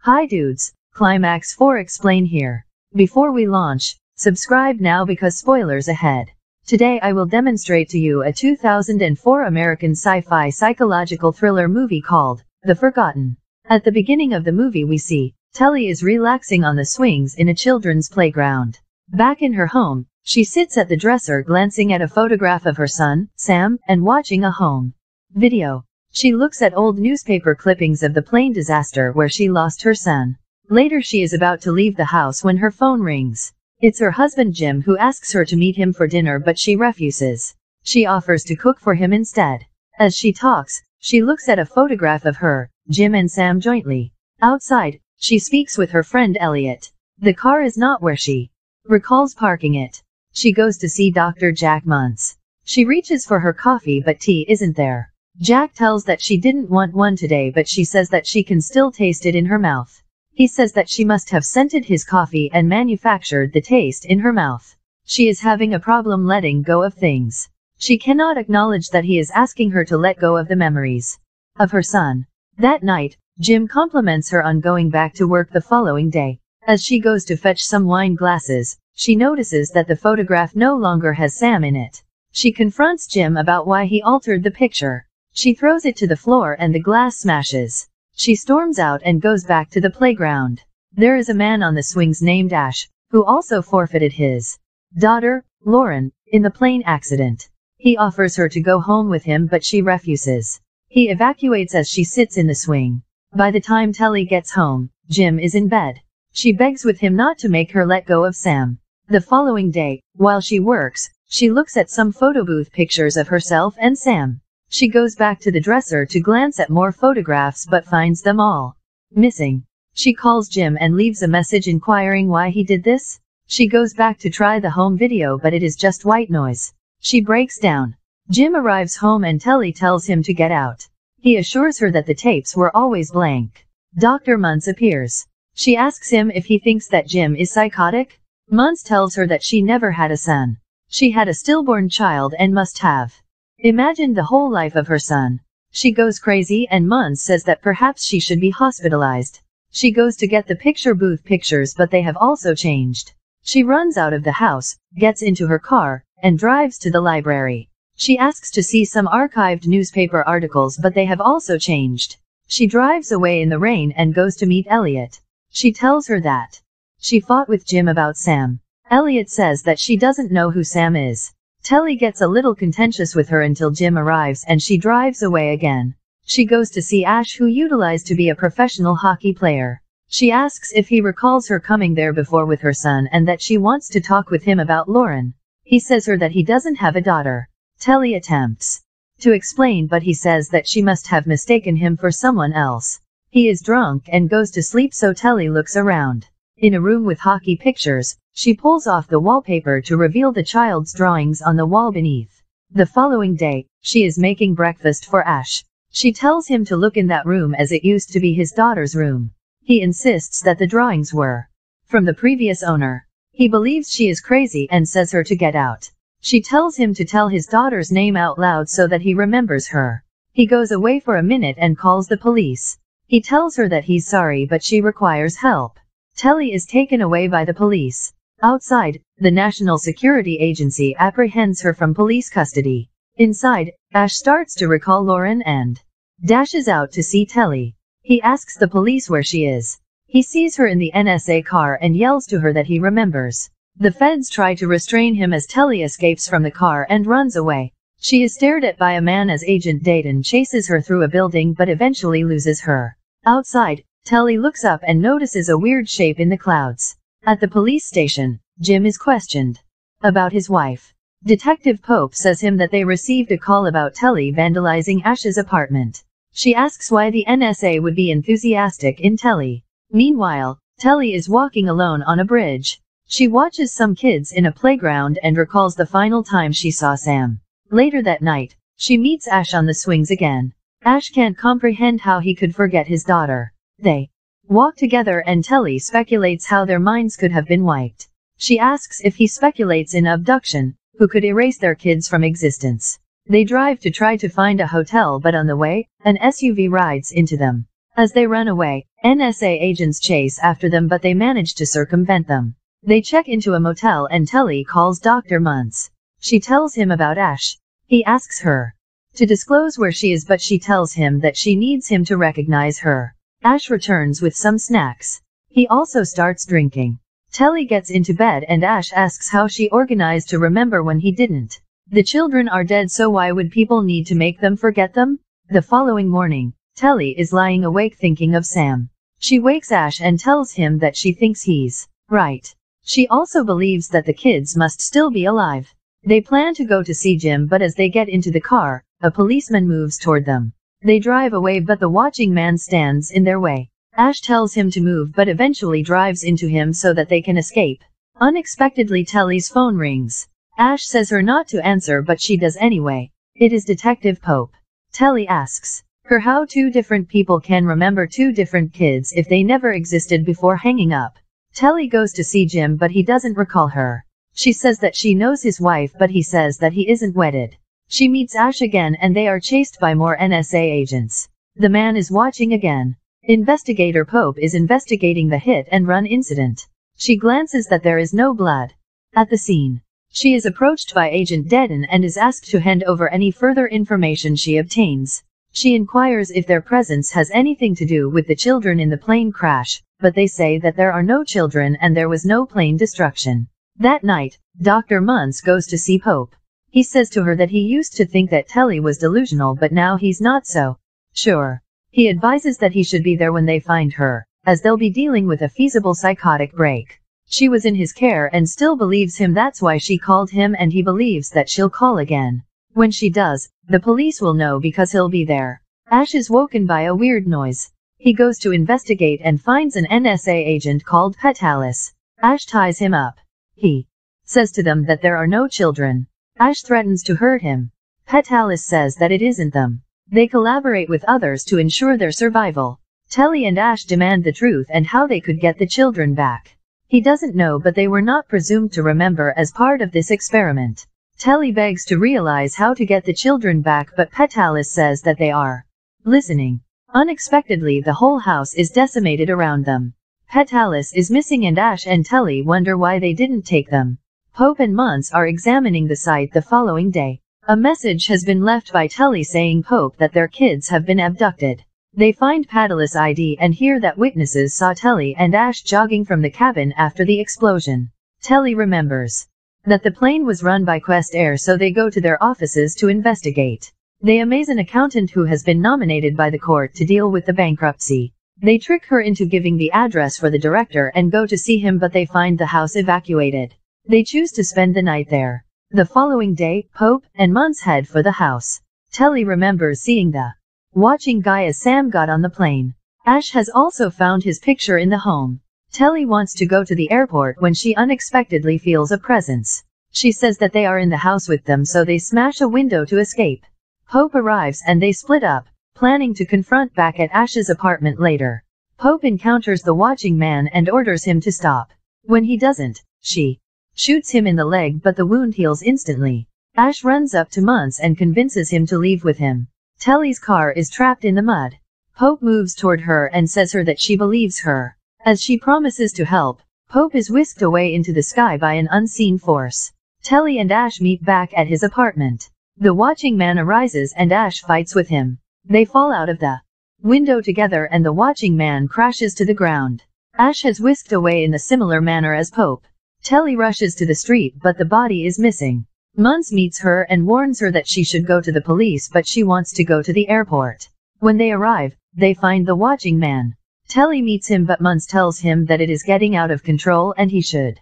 Hi dudes, Climax 4 explain here. Before we launch, subscribe now because spoilers ahead. Today I will demonstrate to you a 2004 American sci-fi psychological thriller movie called The Forgotten. At the beginning of the movie we see, Telly is relaxing on the swings in a children's playground. Back in her home, she sits at the dresser glancing at a photograph of her son, Sam, and watching a home video. She looks at old newspaper clippings of the plane disaster where she lost her son. Later she is about to leave the house when her phone rings. It's her husband Jim who asks her to meet him for dinner but she refuses. She offers to cook for him instead. As she talks, she looks at a photograph of her, Jim and Sam jointly. Outside, she speaks with her friend Elliot. The car is not where she recalls parking it. She goes to see Dr. Jack Muntz. She reaches for her coffee but tea isn't there. Jack tells that she didn't want one today but she says that she can still taste it in her mouth. He says that she must have scented his coffee and manufactured the taste in her mouth. She is having a problem letting go of things. She cannot acknowledge that he is asking her to let go of the memories of her son. That night, Jim compliments her on going back to work the following day. As she goes to fetch some wine glasses, she notices that the photograph no longer has Sam in it. She confronts Jim about why he altered the picture. She throws it to the floor and the glass smashes. She storms out and goes back to the playground. There is a man on the swings named Ash, who also forfeited his daughter, Lauren, in the plane accident. He offers her to go home with him but she refuses. He evacuates as she sits in the swing. By the time Telly gets home, Jim is in bed. She begs with him not to make her let go of Sam. The following day, while she works, she looks at some photo booth pictures of herself and Sam. She goes back to the dresser to glance at more photographs but finds them all missing. She calls Jim and leaves a message inquiring why he did this. She goes back to try the home video but it is just white noise. She breaks down. Jim arrives home and Telly tells him to get out. He assures her that the tapes were always blank. Dr. Muntz appears. She asks him if he thinks that Jim is psychotic. Muntz tells her that she never had a son. She had a stillborn child and must have imagined the whole life of her son. She goes crazy and Muntz says that perhaps she should be hospitalized. She goes to get the picture booth pictures but they have also changed. She runs out of the house, gets into her car, and drives to the library. She asks to see some archived newspaper articles but they have also changed. She drives away in the rain and goes to meet Elliot. She tells her that she fought with Jim about Sam. Elliot says that she doesn't know who Sam is. Telly gets a little contentious with her until Jim arrives and she drives away again. She goes to see Ash who utilized to be a professional hockey player. She asks if he recalls her coming there before with her son and that she wants to talk with him about Lauren. He says her that he doesn't have a daughter. Telly attempts to explain but he says that she must have mistaken him for someone else. He is drunk and goes to sleep so Telly looks around. In a room with hockey pictures, she pulls off the wallpaper to reveal the child's drawings on the wall beneath. The following day, she is making breakfast for Ash. She tells him to look in that room as it used to be his daughter's room. He insists that the drawings were from the previous owner. He believes she is crazy and says her to get out. She tells him to tell his daughter's name out loud so that he remembers her. He goes away for a minute and calls the police. He tells her that he's sorry but she requires help. Telly is taken away by the police. Outside, the National Security Agency apprehends her from police custody. Inside, Ash starts to recall Lauren and dashes out to see Telly. He asks the police where she is. He sees her in the NSA car and yells to her that he remembers. The feds try to restrain him as Telly escapes from the car and runs away. She is stared at by a man as Agent Dayton chases her through a building but eventually loses her. Outside, Telly looks up and notices a weird shape in the clouds. At the police station, Jim is questioned about his wife. Detective Pope says him that they received a call about Telly vandalizing Ash's apartment. She asks why the NSA would be enthusiastic in Telly. Meanwhile, Telly is walking alone on a bridge. She watches some kids in a playground and recalls the final time she saw Sam. Later that night, she meets Ash on the swings again. Ash can't comprehend how he could forget his daughter. They walk together and Telly speculates how their minds could have been wiped. She asks if he speculates in abduction, who could erase their kids from existence. They drive to try to find a hotel but on the way, an SUV rides into them. As they run away, NSA agents chase after them but they manage to circumvent them. They check into a motel and Telly calls Dr. Muntz. She tells him about Ash. He asks her to disclose where she is but she tells him that she needs him to recognize her. Ash returns with some snacks. He also starts drinking. Telly gets into bed and Ash asks how she organized to remember when he didn't. The children are dead, so why would people need to make them forget them? The following morning, Telly is lying awake thinking of Sam. She wakes Ash and tells him that she thinks he's right. She also believes that the kids must still be alive. They plan to go to see Jim, but as they get into the car, a policeman moves toward them. They drive away but the watching man stands in their way. Ash tells him to move but eventually drives into him so that they can escape. Unexpectedly Telly's phone rings. Ash says her not to answer but she does anyway. It is Detective Pope. Telly asks her how two different people can remember two different kids if they never existed before hanging up. Telly goes to see Jim but he doesn't recall her. She says that she knows his wife but he says that he isn't wedded. She meets Ash again and they are chased by more NSA agents. The man is watching again. Investigator Pope is investigating the hit and run incident. She glances that there is no blood at the scene. She is approached by Agent Dedden and is asked to hand over any further information she obtains. She inquires if their presence has anything to do with the children in the plane crash, but they say that there are no children and there was no plane destruction. That night, Dr. Muntz goes to see Pope. He says to her that he used to think that Telly was delusional but now he's not so sure. He advises that he should be there when they find her, as they'll be dealing with a feasible psychotic break. She was in his care and still believes him, that's why she called him, and he believes that she'll call again. When she does, the police will know because he'll be there. Ash is woken by a weird noise. He goes to investigate and finds an NSA agent called Petalis. Ash ties him up. He says to them that there are no children. Ash threatens to hurt him. Petalis says that it isn't them. They collaborate with others to ensure their survival. Telly and Ash demand the truth and how they could get the children back. He doesn't know, but they were not presumed to remember as part of this experiment. Telly begs to realize how to get the children back, but Petalis says that they are listening. Unexpectedly, the whole house is decimated around them. Petalis is missing and Ash and Telly wonder why they didn't take them. Pope and Muntz are examining the site the following day. A message has been left by Telly saying Pope that their kids have been abducted. They find Petalis' ID and hear that witnesses saw Telly and Ash jogging from the cabin after the explosion. Telly remembers that the plane was run by Quest Air, so they go to their offices to investigate. They amaze an accountant who has been nominated by the court to deal with the bankruptcy. They trick her into giving the address for the director and go to see him, but they find the house evacuated. They choose to spend the night there. The following day, Pope and Muntz head for the house. Telly remembers seeing the watching guy as Sam got on the plane. Ash has also found his picture in the home. Telly wants to go to the airport when she unexpectedly feels a presence. She says that they are in the house with them, so they smash a window to escape. Pope arrives and they split up, planning to confront back at Ash's apartment later. Pope encounters the watching man and orders him to stop. When he doesn't, she shoots him in the leg, but the wound heals instantly. Ash runs up to Muntz and convinces him to leave with him. Telly's car is trapped in the mud. Pope moves toward her and says her that she believes her. As she promises to help, Pope is whisked away into the sky by an unseen force. Telly and Ash meet back at his apartment. The watching man arises and Ash fights with him. They fall out of the window together and the watching man crashes to the ground. Ash has whisked away in a similar manner as Pope. Telly rushes to the street, but the body is missing. Muntz meets her and warns her that she should go to the police, but she wants to go to the airport. When they arrive, they find the watching man. Telly meets him, but Muntz tells him that it is getting out of control and he should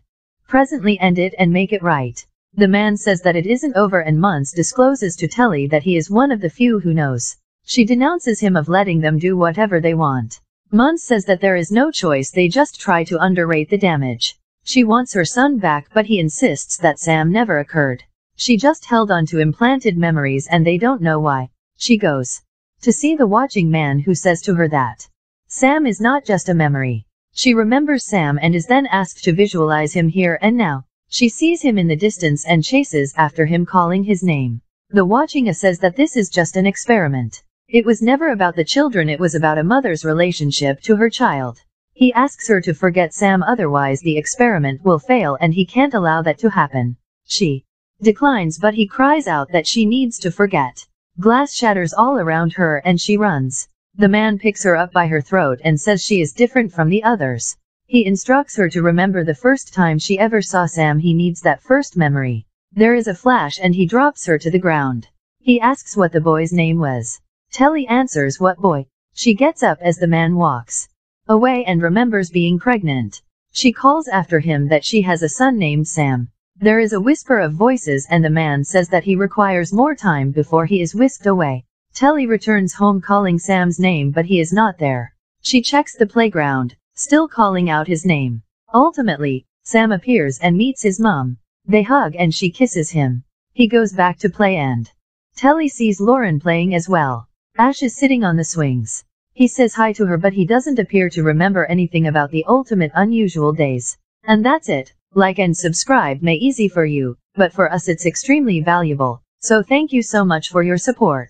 presently end it and make it right. The man says that it isn't over and Muntz discloses to Telly that he is one of the few who knows. She denounces him of letting them do whatever they want. Muntz says that there is no choice, they just try to underrate the damage. She wants her son back, but he insists that Sam never occurred. She just held on to implanted memories and they don't know why. She goes to see the watching man, who says to her that Sam is not just a memory. She remembers Sam and is then asked to visualize him here and now. She sees him in the distance and chases after him, calling his name. The watching says that this is just an experiment. It was never about the children, it was about a mother's relationship to her child. He asks her to forget Sam, otherwise the experiment will fail and he can't allow that to happen. She declines, but he cries out that she needs to forget. Glass shatters all around her and she runs. The man picks her up by her throat and says she is different from the others. He instructs her to remember the first time she ever saw Sam. He needs that first memory. There is a flash and he drops her to the ground. He asks what the boy's name was. Telly answers, "What boy?" She gets up as the man walks away and remembers being pregnant. She calls after him that she has a son named Sam. There is a whisper of voices and the man says that he requires more time before he is whisked away. Telly returns home calling Sam's name, but he is not there. She checks the playground, still calling out his name. Ultimately, Sam appears and meets his mom. They hug and she kisses him. He goes back to play and Telly sees Lauren playing as well. Ash is sitting on the swings. He says hi to her, but he doesn't appear to remember anything about the ultimate unusual days. And that's it. Like and subscribe may easy for you, but for us it's extremely valuable. So thank you so much for your support.